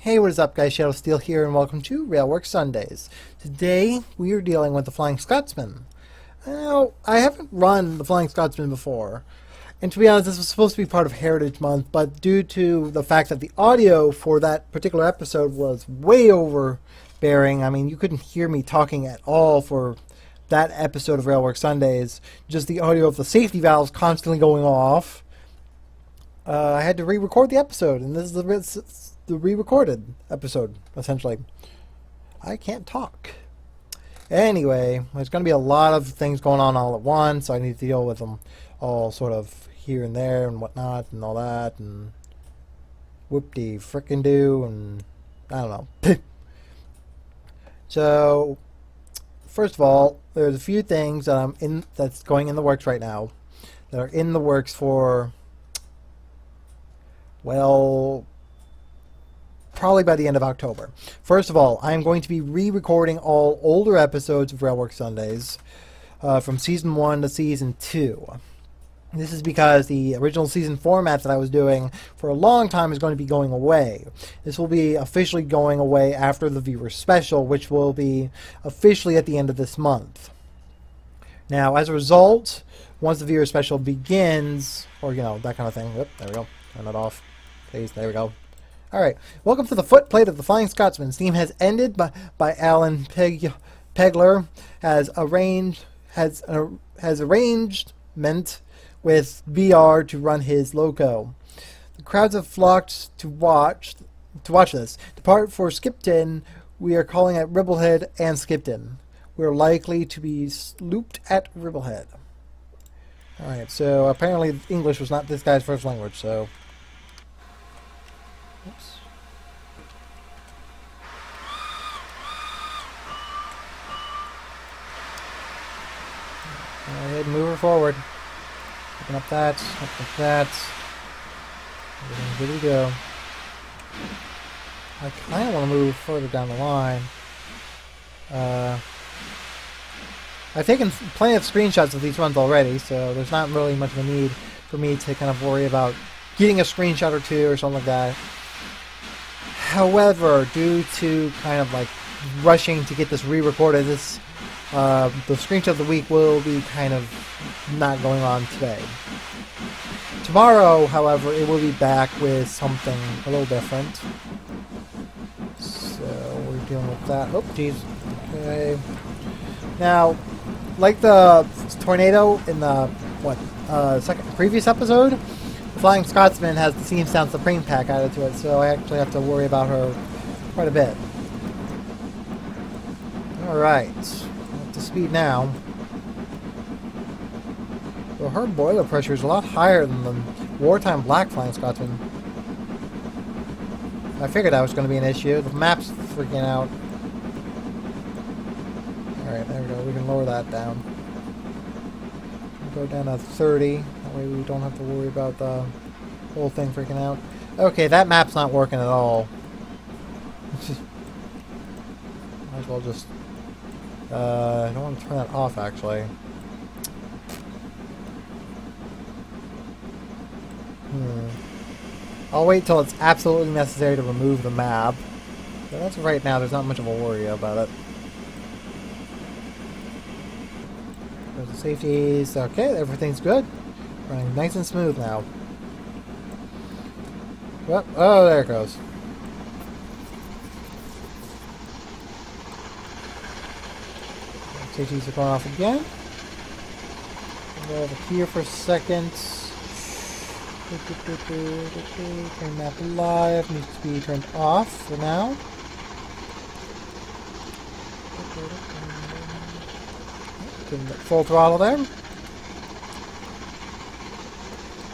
Hey, what is up guys, Shadow Steel here and welcome to Railworks Sundays. Today we are dealing with the Flying Scotsman. Now, I haven't run the Flying Scotsman before, and to be honest this was supposed to be part of Heritage Month, but due to the fact that the audio for that particular episode was way overbearing, I mean you couldn't hear me talking at all for that episode of Railworks Sundays, just the audio of the safety valves constantly going off. I had to re-record the episode, and this is the re-recorded episode, essentially. I can't talk. Anyway, there's going to be a lot of things going on all at once, so I need to deal with them all sort of here and there and whatnot and all that, and whoop-de-frickin-do, and I don't know. So, first of all, there's a few things that that's going in the works right now, that are in the works for, well, probably by the end of October. First of all, I'm going to be re-recording all older episodes of Railworks Sundays from Season 1 to Season 2. This is because the original season format that I was doing for a long time is going to be going away. This will be officially going away after the viewer special, which will be officially at the end of this month. Now, as a result, once the viewer special begins, or you know, that kind of thing, whoop, there we go, turn it off, please, there we go. Alright, welcome to the footplate of the Flying Scotsman. Steam has ended by Alan Pegler has arrangement with BR to run his loco. The crowds have flocked to watch this. Depart for Skipton. We are calling at Ribblehead and Skipton. We are likely to be looped at Ribblehead. Alright, so apparently English was not this guy's first language, so oops. Go ahead and move her forward. Open up that, open up that. Everything's good to go. I kind of want to move further down the line. I've taken plenty of screenshots of these runs already, so there's not really much of a need for me to kind of worry about getting a screenshot or two or something like that. However, due to kind of like rushing to get this re-recorded, the screenshot of the week will be kind of not going on today. Tomorrow, however, it will be back with something a little different. So we're dealing with that. Oh, jeez. Okay. Now, like the tornado in the previous episode, the Flying Scotsman has the Seam Sound Supreme pack added to it, so I actually have to worry about her quite a bit. Alright, up to speed now. Well, her boiler pressure is a lot higher than the wartime black Flying Scotsman. I figured that was going to be an issue. The map's freaking out. Alright, there we go. We can lower that down. We'll go down to 30. That way we don't have to worry about the whole thing freaking out. Okay, that map's not working at all. Might as well just... I don't want to turn that off, actually. I'll wait till it's absolutely necessary to remove the map. But as of right now, there's not much of a worry about it. There's the safeties. Okay, everything's good. Running nice and smooth now. Oh, there it goes. Safeties are going off again. Go over here for a second. Turn map alive. Needs to be turned off for now. Full throttle there.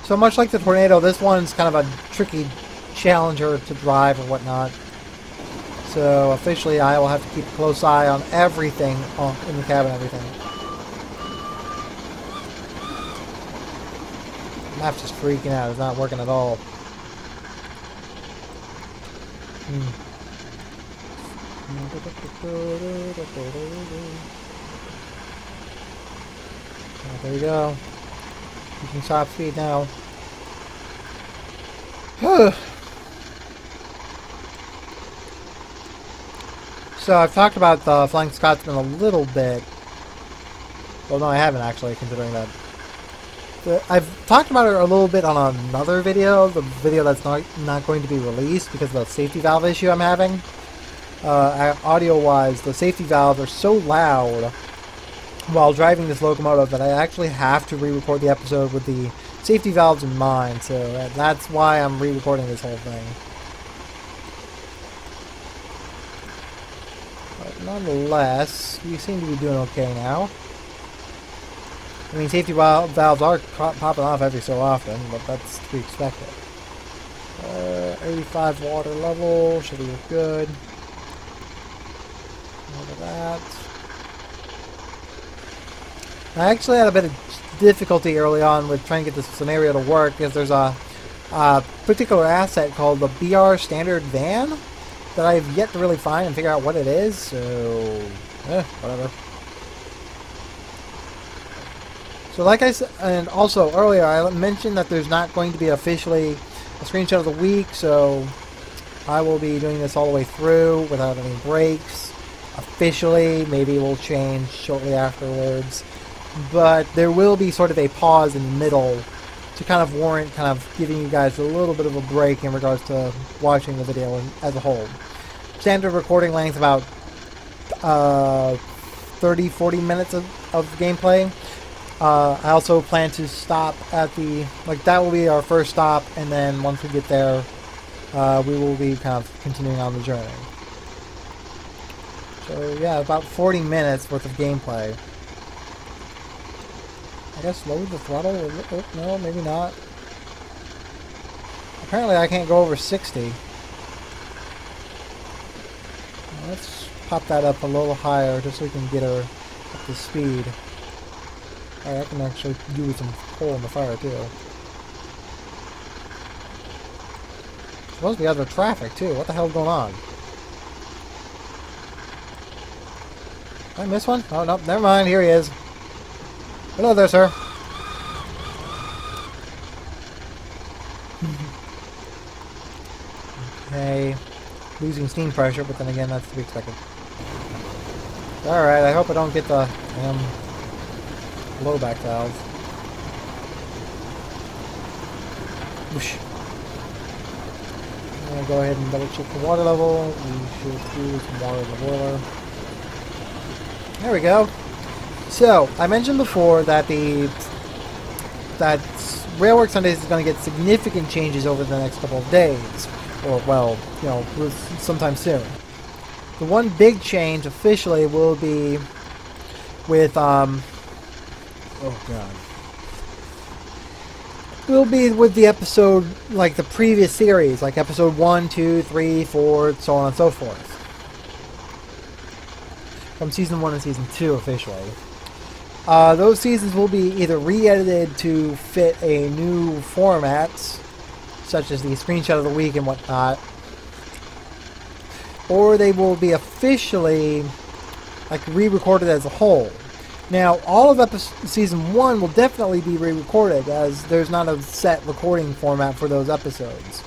So much like the tornado, this one's kind of a tricky challenger to drive or whatnot. So officially I will have to keep a close eye on everything in the cabin, everything. The map's just freaking out, it's not working at all. Oh, there we go. You can top speed now. So I've talked about the Flying Scotsman a little bit. Well, no, I haven't actually, considering that. I've talked about it a little bit on another video, the video that's not going to be released because of the safety valve issue I'm having. Audio-wise, the safety valves are so loud while driving this locomotive that I actually have to re-record the episode with the safety valves in mind, so that's why I'm re-recording this whole thing. But nonetheless, we seem to be doing okay now. I mean, safety valves are popping off every so often, but that's to be expected. 85 water level, should be good. Look at that. I actually had a bit of difficulty early on with trying to get this scenario to work because there's a particular asset called the BR Standard Van that I've yet to really find and figure out what it is, so whatever. So like I said, and also earlier I mentioned that there's not going to be officially a screenshot of the week, so I will be doing this all the way through without any breaks. Officially, maybe it will change shortly afterwards, but there will be sort of a pause in the middle to kind of warrant kind of giving you guys a little bit of a break in regards to watching the video as a whole. Standard recording length about 30-40 minutes of gameplay. I also plan to stop at the, that will be our first stop, and then once we get there, we will be kind of continuing on the journey. So yeah, about 40 minutes worth of gameplay. I guess lower the throttle? Oh, no, maybe not. Apparently I can't go over 60. Let's pop that up a little higher just so we can get her up to speed. Alright, I can actually do with some coal in the fire too. Supposed to be out of traffic too. What the hell's going on? Did I miss one? Oh, no, never mind. Here he is. Hello there, sir. Okay. Losing steam pressure, but then again, that's to be expected. Alright, I hope I don't get the blowback valve. Whoosh. I'm going to go ahead and double check the water level. We should do some water in the boiler. There we go. So, I mentioned before that Railworks Sundays is going to get significant changes over the next couple of days. Or, well, you know, sometime soon. The one big change officially will be with, oh god. Will be with the episode, like the previous series, like episode 1, 2, 3, 4, so on and so forth. From season 1 and season 2 officially. Those seasons will be either re-edited to fit a new format, such as the screenshot of the week and whatnot, or they will be officially like re-recorded as a whole. Now, all of season 1 will definitely be re-recorded, as there's not a set recording format for those episodes.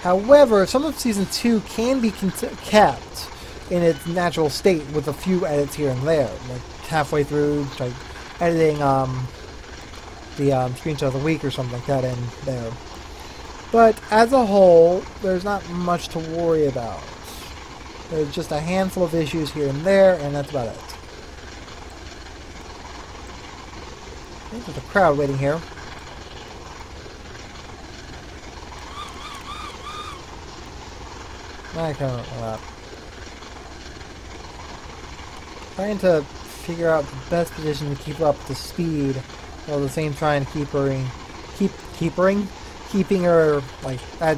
However, some of season 2 can be kept in its natural state with a few edits here and there, like halfway through, like editing the screenshot of the week or something like that in there. But as a whole, there's not much to worry about. There's just a handful of issues here and there, and that's about it. I think there's a crowd waiting here. I can't trying to figure out the best position to keep her up to speed, while at the same time keeping her like at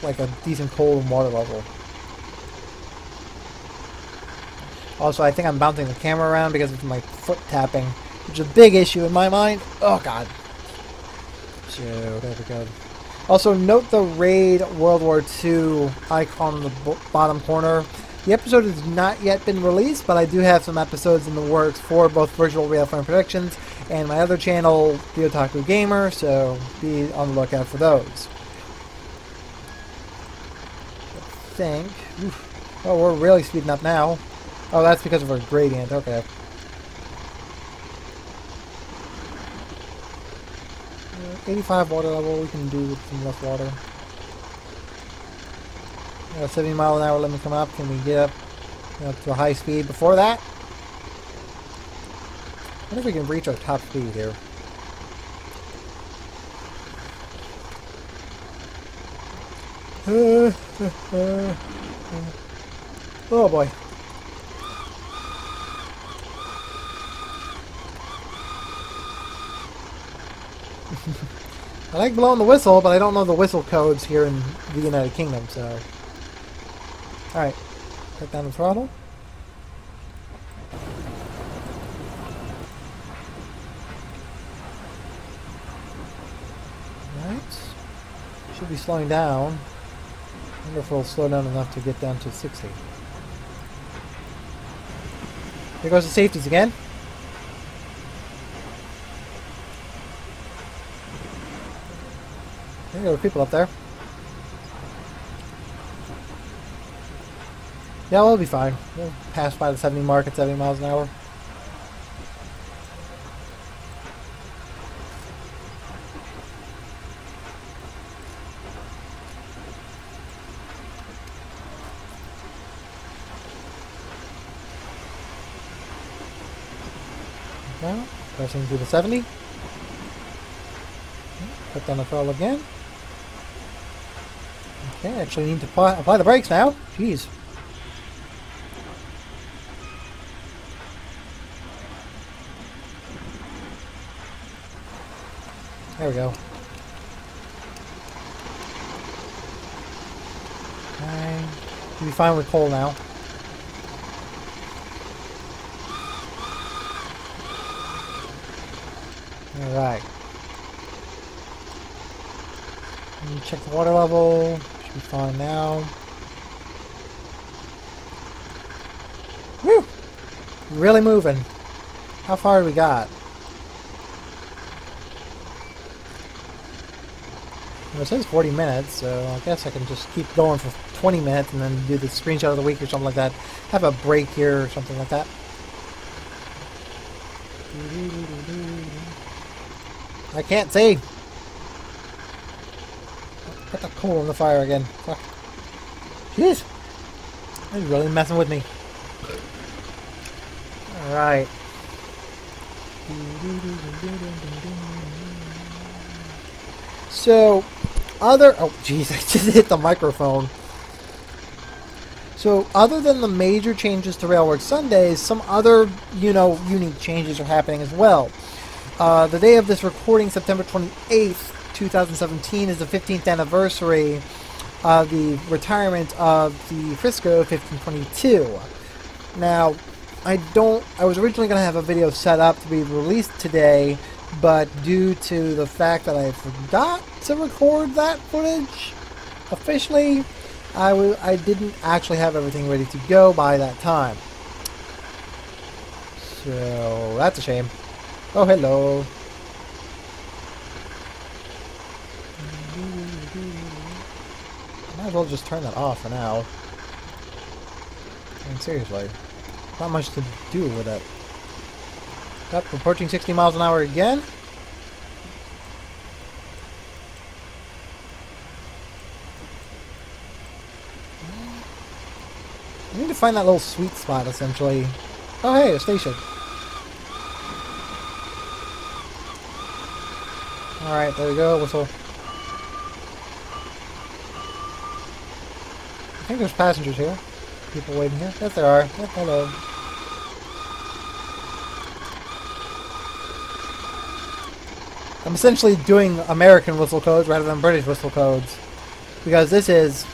like a decent coal and water level. Also, I think I'm bouncing the camera around because of my foot tapping, which is a big issue in my mind. Oh god. So there we go. Also, note the Raid World War II icon in the bottom corner. The episode has not yet been released, but I do have some episodes in the works for both Virtual Railframe Productions and my other channel, The Otaku Gamer, so be on the lookout for those. I think... Oh, we're really speeding up now. Oh, that's because of our gradient. Okay. 85 water level. We can do with some less water. 70 mile an hour. Let me come up. Can we get up to a high speed before that? I wonder if we can reach our top speed here. Oh boy. I like blowing the whistle, but I don't know the whistle codes here in the United Kingdom, so... Alright. Cut down the throttle. Alright. Should be slowing down. I wonder if it'll slow down enough to get down to 60. Here goes the safeties again. There are people up there. Yeah, we'll be fine. We'll pass by the 70 mark at 70 miles an hour. Now, pressing through the 70. Put down the throttle again. Okay, actually need to apply the brakes now. Jeez. There we go. Okay. We'll be fine with coal now. Alright. Check the water level. Should be fine now. Woo! Really moving. How far do we got? Well, it says 40 minutes, so I guess I can just keep going for 20 minutes and then do the screenshot of the week or something like that. Have a break here or something like that. I can't see. Put the coal in the fire again. Fuck. Jeez. They're really messing with me. Alright. So, oh jeez, I just hit the microphone. So, other than the major changes to Railworks Sundays, some other, unique changes are happening as well. The day of this recording, September 28th, 2017, is the 15th anniversary of the retirement of the Frisco 1522. Now, I was originally going to have a video set up to be released today, but due to the fact that I forgot to record that footage officially, I didn't actually have everything ready to go by that time. So, that's a shame. Oh, hello. Might as well just turn that off for now. I mean, seriously. Not much to do with it. Yep, approaching 60 miles an hour again. I need to find that little sweet spot, essentially. Oh, hey, a station. Alright, there we go, whistle. I think there's passengers here. People waiting here. Yes, there are. Yep, hello. I'm essentially doing American whistle codes rather than British whistle codes. Because this is...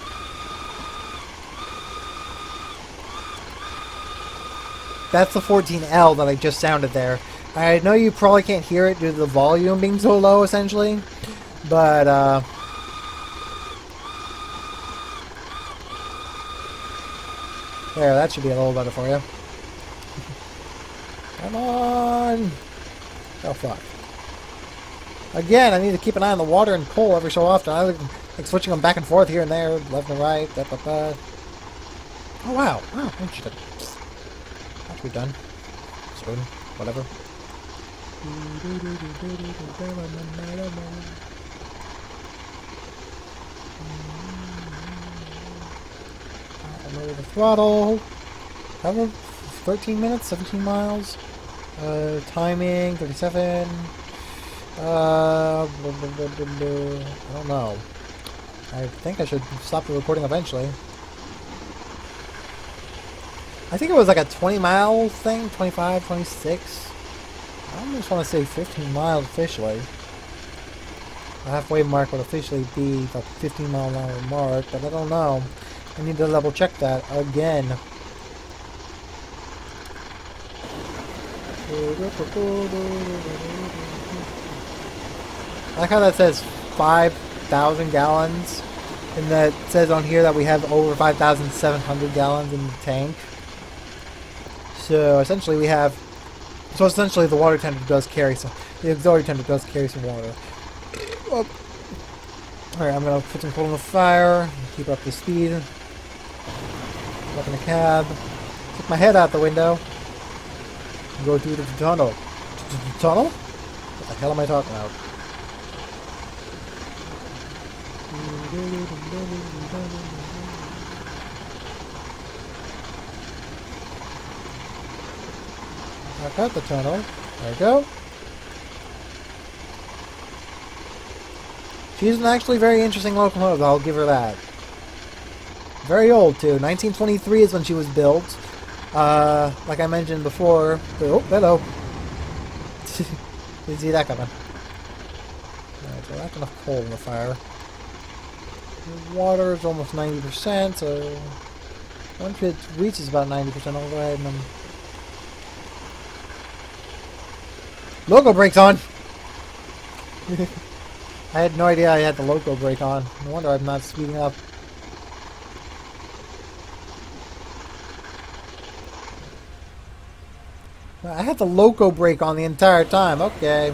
That's the 14L that I just sounded there. I know you probably can't hear it due to the volume being so low, essentially. But, there, that should be a little better for you. Come on! Oh, fuck. Again, I need to keep an eye on the water and coal every so often. I like switching them back and forth here and there, left and right. Da, da, da. Oh wow. Oh, interesting. That should be done. Soon. Whatever. Lower the throttle. Travel 13 minutes, 17 miles. Timing 37. I don't know. I think I should stop the recording eventually. I think it was like a 20-mile thing, 25, 26. I almost want to say 15 miles officially. The halfway mark would officially be the 15-mile-an-hour mark, but I don't know. I need to double check that again. I like how that says 5,000 gallons, and that says on here that we have over 5,700 gallons in the tank. So essentially we have, the water tender does carry some, the auxiliary tender does carry some water. Oh. Alright, I'm going to put some coal in the fire, keep up the speed. Up in the cab, stick my head out the window, and go through the tunnel. Tunnel? What the hell am I talking about? Back out the tunnel. There we go. She's an actually very interesting locomotive, I'll give her that. Very old too. 1923 is when she was built. Like I mentioned before. Oh, hello. Didn't see that coming. Alright, so that's enough coal in the fire. The water is almost 90%, so once it reaches about 90%, I'll go ahead and loco brakes on! I had no idea I had the loco brake on. No wonder I'm not speeding up. I had the loco brake on the entire time. Okay.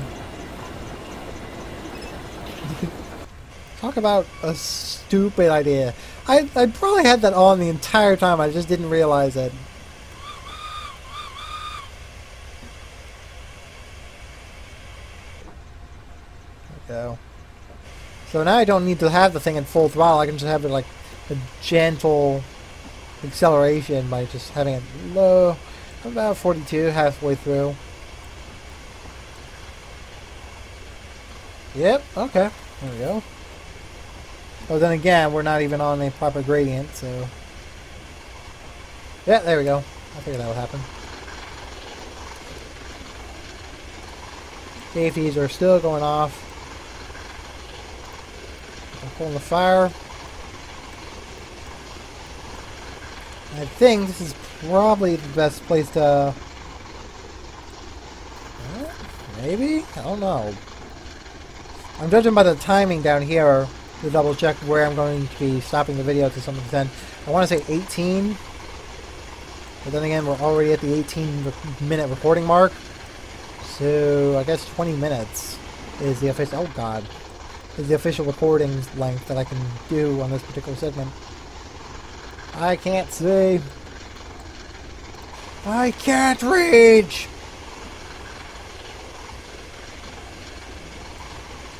Talk about a stupid idea. I probably had that on the entire time. I just didn't realize it. There we go. So now I don't need to have the thing at full throttle. I can just have it like a gentle acceleration by just having it low. About 42, halfway through. Yep, okay. There we go. Oh, then again, we're not even on a proper gradient, so... Yeah, there we go. I figured that would happen. Safeties are still going off. I'm pulling the fire. I think this is probably the best place to... Maybe? I don't know. I'm judging by the timing down here to double check where I'm going to be stopping the video to some extent. I want to say 18. But then again, we're already at the 18-minute recording mark. So I guess 20 minutes is the official... Oh god. Is the official recording length that I can do on this particular segment. I can't see. I can't reach!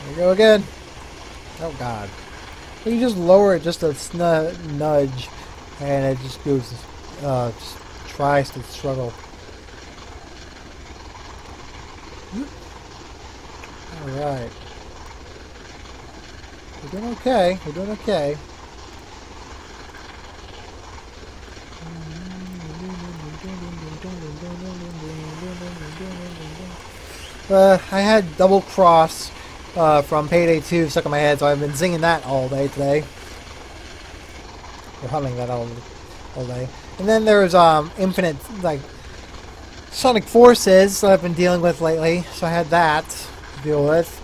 There we go again. Oh god. You just lower it just a nudge and it just goes, just tries to struggle. Alright. We're doing okay. We're doing okay. I had Double Cross from Payday 2 stuck in my head, so I've been singing that all day today. Or humming that all day. And then there's Infinite, like, Sonic Forces that I've been dealing with lately, so I had that to deal with.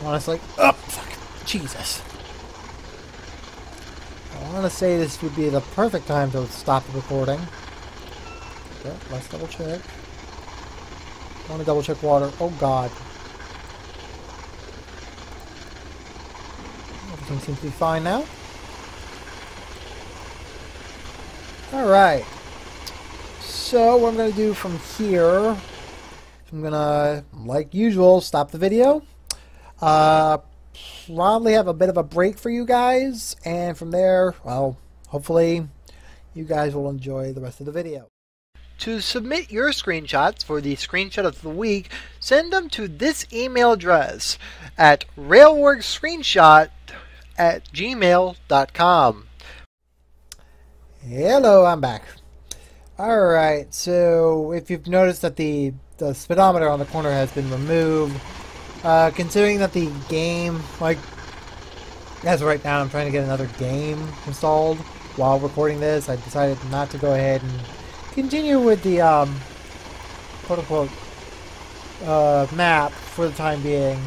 Honestly, oh, fuck, Jesus. I want to say this would be the perfect time to stop the recording. Okay, let's double check. I want to double check water. Oh god. Everything seems to be fine now. Alright. So what I'm going to do from here, I'm going to, like usual, stop the video. Probably have a bit of a break for you guys. And from there, well, hopefully you guys will enjoy the rest of the video. To submit your screenshots for the screenshot of the week, send them to this email address at railworksscreenshot@gmail.com. Hello, I'm back. Alright, so if you've noticed that the speedometer on the corner has been removed, considering that the game, like, as of right now I'm trying to get another game installed while recording this, I decided not to go ahead and continue with the quote-unquote map for the time being,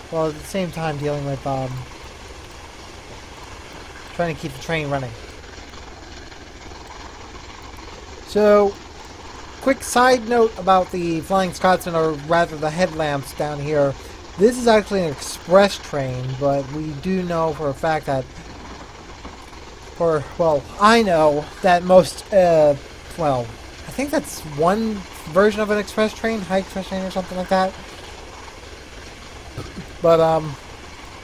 while at the same time dealing with trying to keep the train running. So, quick side note about the Flying Scotsman, or rather the headlamps down here. This is actually an express train, but we do know for a fact that, well, I know that most well, I think that's one version of an express train, high express train or something like that. But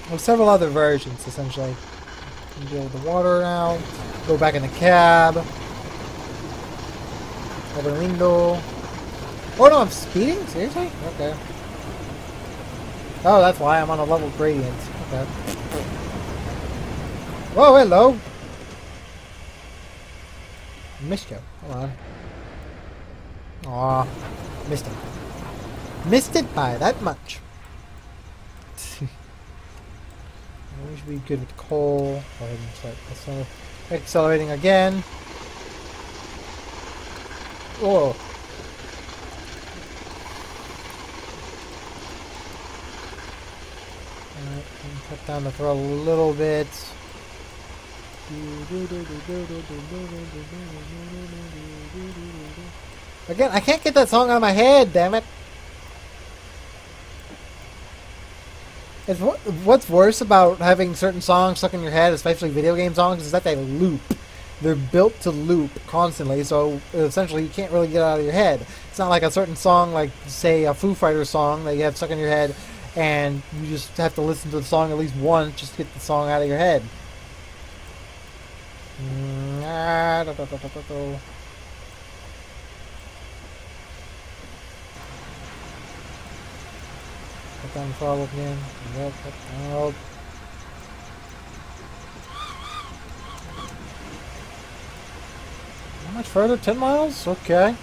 there's several other versions essentially. You can deal with the water now. Go back in the cab. Open the window. Oh no, I'm speeding? Seriously? Okay. Oh, that's why I'm on a level gradient. Okay. Whoa, hello. Missed you. Hold on. Aw, missed it. Missed it by that much. We should be good with coal. Go ahead and start accelerating again. Whoa. Alright, cut down the throttle a little bit. Again, I can't get that song out of my head, damn it. It's what's worse about having certain songs stuck in your head, especially video game songs, is that they loop. They're built to loop constantly, so essentially you can't really get it out of your head. It's not like a certain song, like, say, a Foo Fighters song that you have stuck in your head, and you just have to listen to the song at least once just to get the song out of your head. Put down the throttle again. Yep, out. How much further? 10 miles? Okay.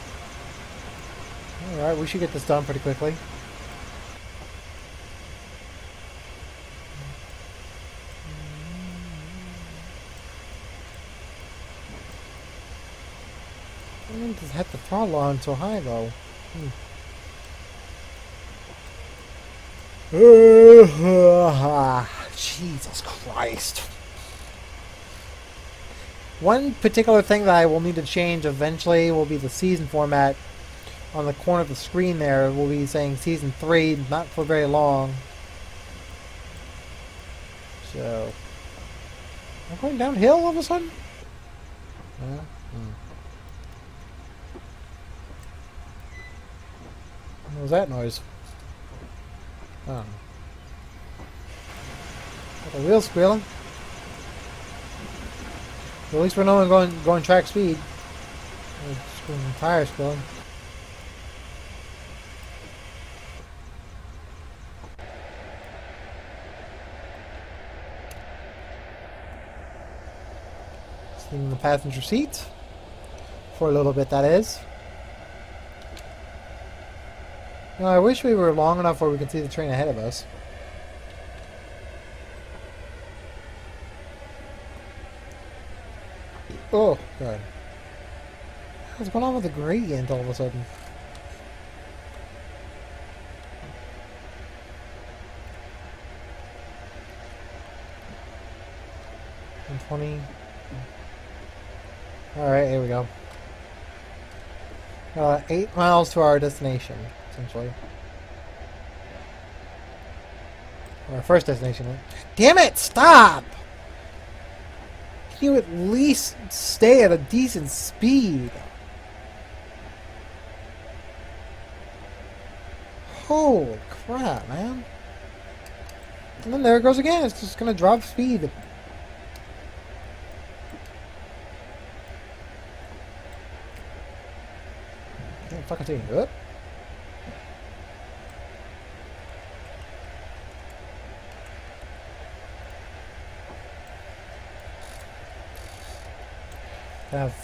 Alright, we should get this done pretty quickly. I didn't just have the throttle on so high though. Jesus Christ. One particular thing that I will need to change eventually will be the season format. On the corner of the screen there, we'll be saying Season 3, not for very long. So, am I going downhill all of a sudden? What was that noise? Oh. Got the wheels squealing. At least we're not going track speed. Tires squealing. Sitting in the passenger seat. For a little bit, that is. You know, I wish we were long enough where we could see the train ahead of us. Oh, God. What's going on with the gradient all of a sudden? And 20. Alright, here we go. 8 miles to our destination, essentially. Or our first destination. Damn it! Stop! you at least stay at a decent speed? Holy crap, man. And then there it goes again. It's just going to drop speed. Can't fucking see it.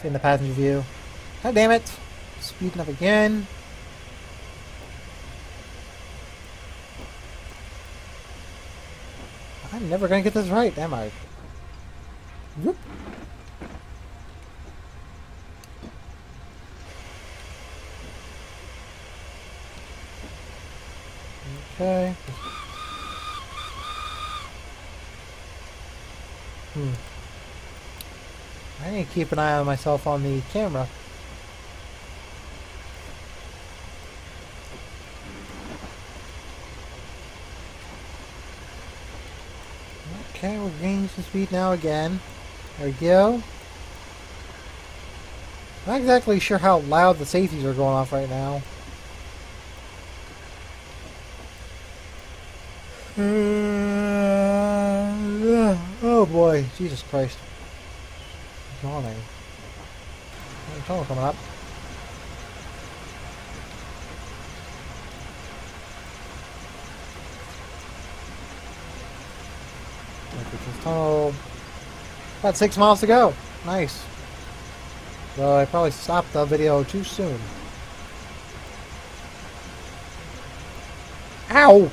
In the passenger view. God damn it. Speeding up again. I'm never going to get this right, am I? Whoop. Okay. I need to keep an eye on myself on the camera. Okay, we're gaining some speed now again. There we go. Not exactly sure how loud the safeties are going off right now. Oh boy, Jesus Christ. Yawning. Tunnel coming up. This tunnel. About 6 miles to go. Nice. So I probably stopped the video too soon. Ow!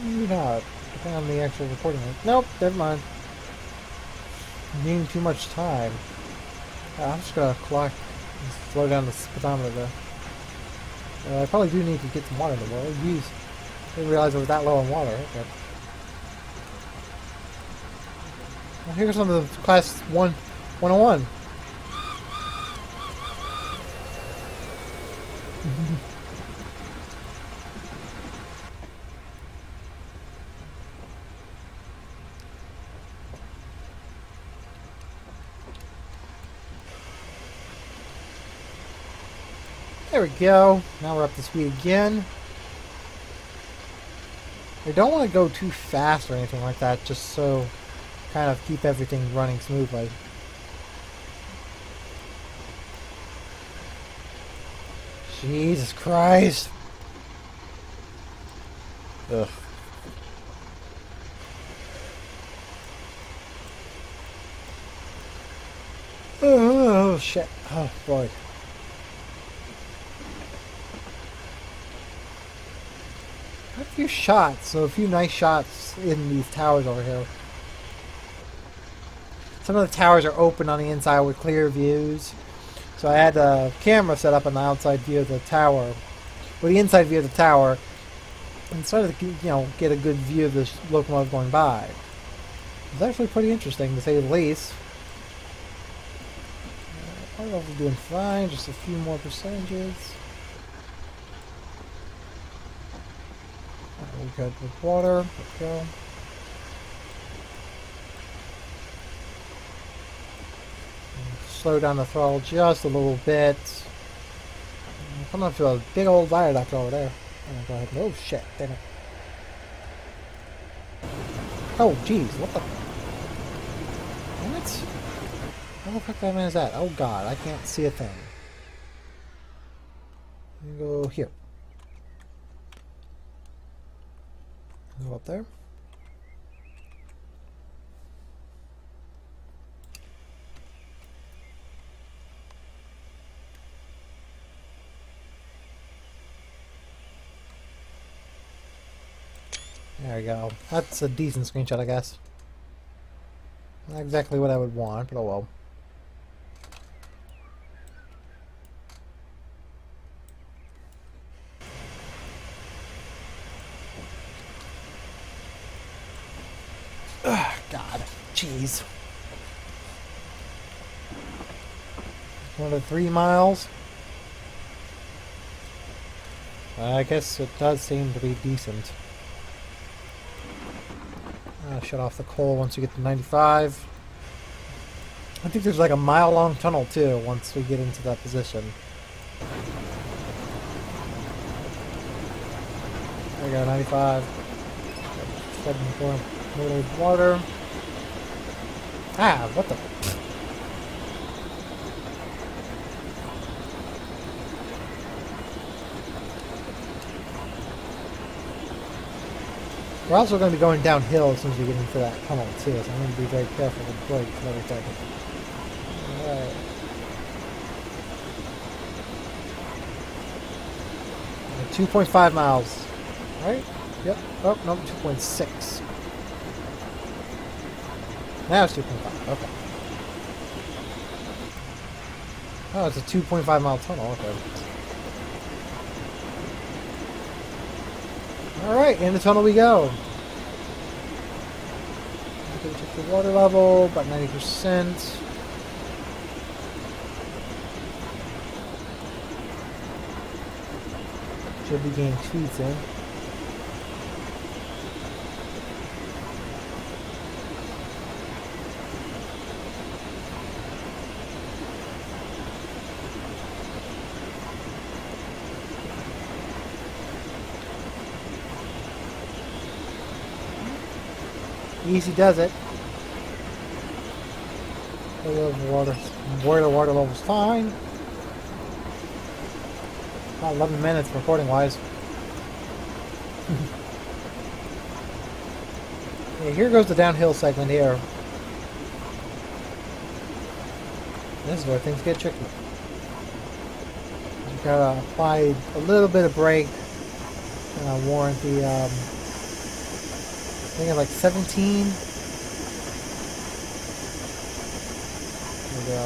Maybe not. Depending on the actual recording rate. Nope, never mind. Needing too much time. I'm just gonna clock and slow down the speedometer there. I probably do need to get some water in the world. Jeez. Didn't realize I was that low on water. Okay. Well, here's some of the class 101. There we go. Now we're up to speed again. I don't want to go too fast or anything like that, just so kind of keep everything running smoothly. Jesus Christ. Ugh. Oh shit. Oh boy. A few shots, so a few nice shots in these towers over here. Some of the towers are open on the inside with clear views. So I had a camera set up on the outside view of the tower, or the inside view of the tower, and started to, get a good view of this locomotive going by. It's actually pretty interesting, to say the least. I don't know if we're doing fine, just a few more percentages. We're good with water. Let's go. Slow down the throttle just a little bit. I'm coming up to a big old viaduct over there. I'm gonna go ahead and, oh shit, damn it. Oh jeez, what the? Damn it. How the fuck that man is that? Oh god, I can't see a thing. Let me go here. Go up there. There we go. That's a decent screenshot, I guess. Not exactly what I would want, but oh well. Ugh, God. Jeez. Another 3 miles. I guess it does seem to be decent. Shut off the coal once we get to 95. I think there's like a mile-long tunnel too once we get into that position. There we go, 95. 74 milliliters water. Ah, what the? We're also going to be going downhill as soon as we get into that tunnel too, so I'm going to be very careful with brakes and everything. Alright. 2.5 miles. Right? Yep. Oh, no, 2.6. Now it's 2.5. Okay. Oh, it's a 2.5 mile tunnel. Okay. Alright, in the tunnel we go. Okay, check the water level, about 90%. Should be getting speed soon. Easy does it. The water level's fine. About 11 minutes recording wise. Yeah, here goes the downhill segment here. This is where things get tricky. You gotta apply a little bit of brake and warrant the I think it's like 17. There we go.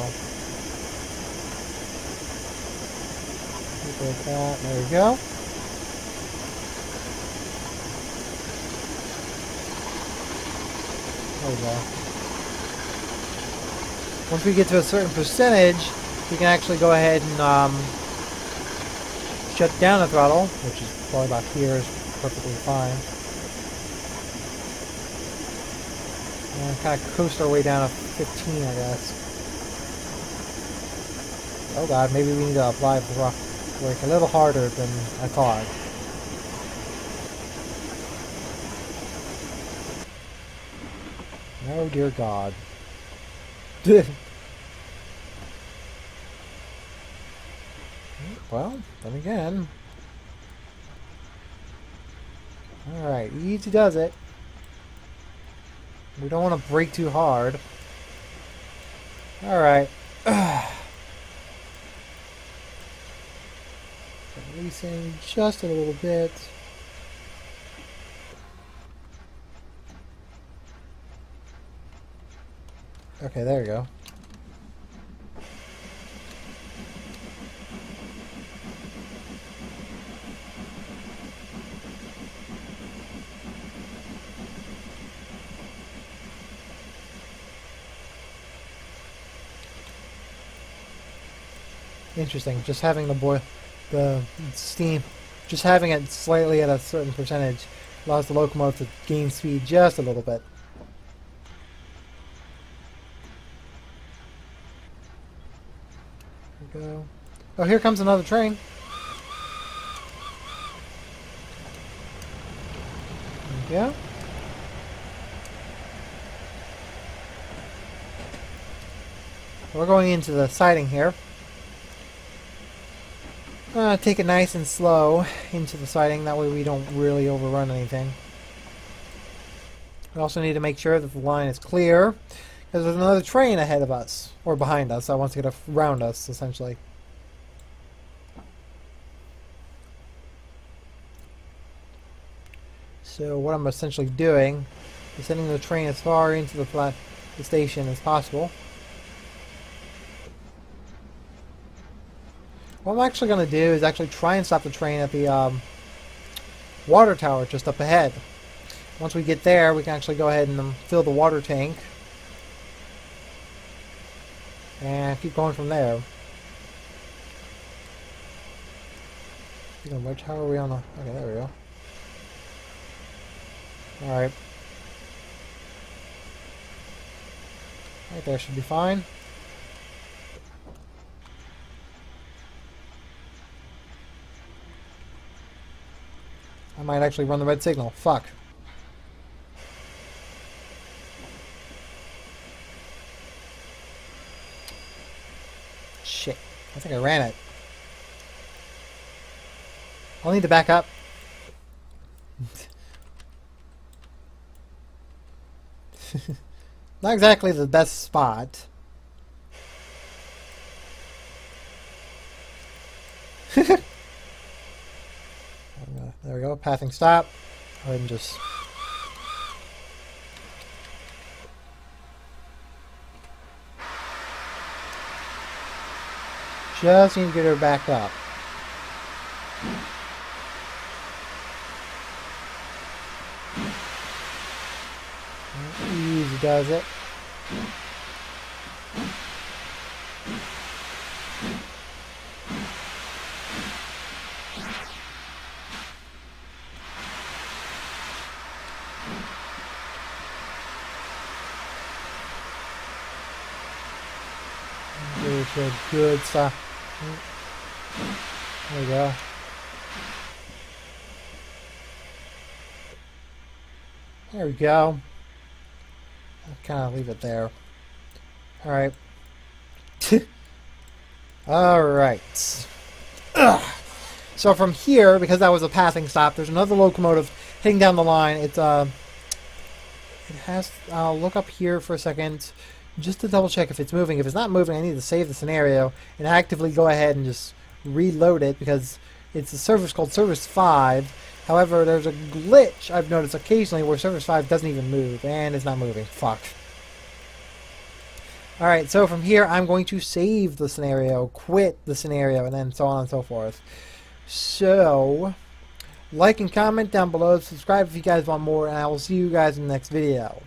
Keep like that. There we go. There we go. Once we get to a certain percentage, we can actually go ahead and shut down the throttle, which is probably about here, is perfectly fine. And kind of coast our way down to 15, I guess. Oh god, maybe we need to apply the brake a little harder than I thought. Oh dear god. Well, then again. Alright, easy does it. We don't want to brake too hard. Alright. Releasing just a little bit. Okay, there you go. Interesting. Just having the steam, just having it slightly at a certain percentage allows the locomotive to gain speed just a little bit. There we go. Oh, here comes another train. There we go. We're going into the siding here. Take it nice and slow into the siding, that way we don't really overrun anything. We also need to make sure that the line is clear, because there's another train ahead of us, or behind us, that wants to get around us, essentially. So what I'm essentially doing is sending the train as far into the station as possible. What I'm actually going to do is actually try and stop the train at the water tower just up ahead. Once we get there, we can actually go ahead and fill the water tank and keep going from there. Which tower are we on? Okay, there we go. Alright. Right there should be fine. I might actually run the red signal. Fuck. Shit. I think I ran it. I'll need to back up. Not exactly the best spot. There we go. Pathing stop. Go ahead and just... Just need to get her back up. Easy does it. Good stuff. There we go. There we go. I'll kind of leave it there. Alright. Alright. So from here, because that was a passing stop, there's another locomotive heading down the line. It has... I'll look up here for a second just to double check if it's moving. If it's not moving, I need to save the scenario and actively go ahead and just reload it, because it's a service called Service 5. However, there's a glitch I've noticed occasionally where Service 5 doesn't even move, and it's not moving. Fuck. Alright, so from here, I'm going to save the scenario, quit the scenario, and then so on and so forth. So, like and comment down below, subscribe if you guys want more, and I will see you guys in the next video.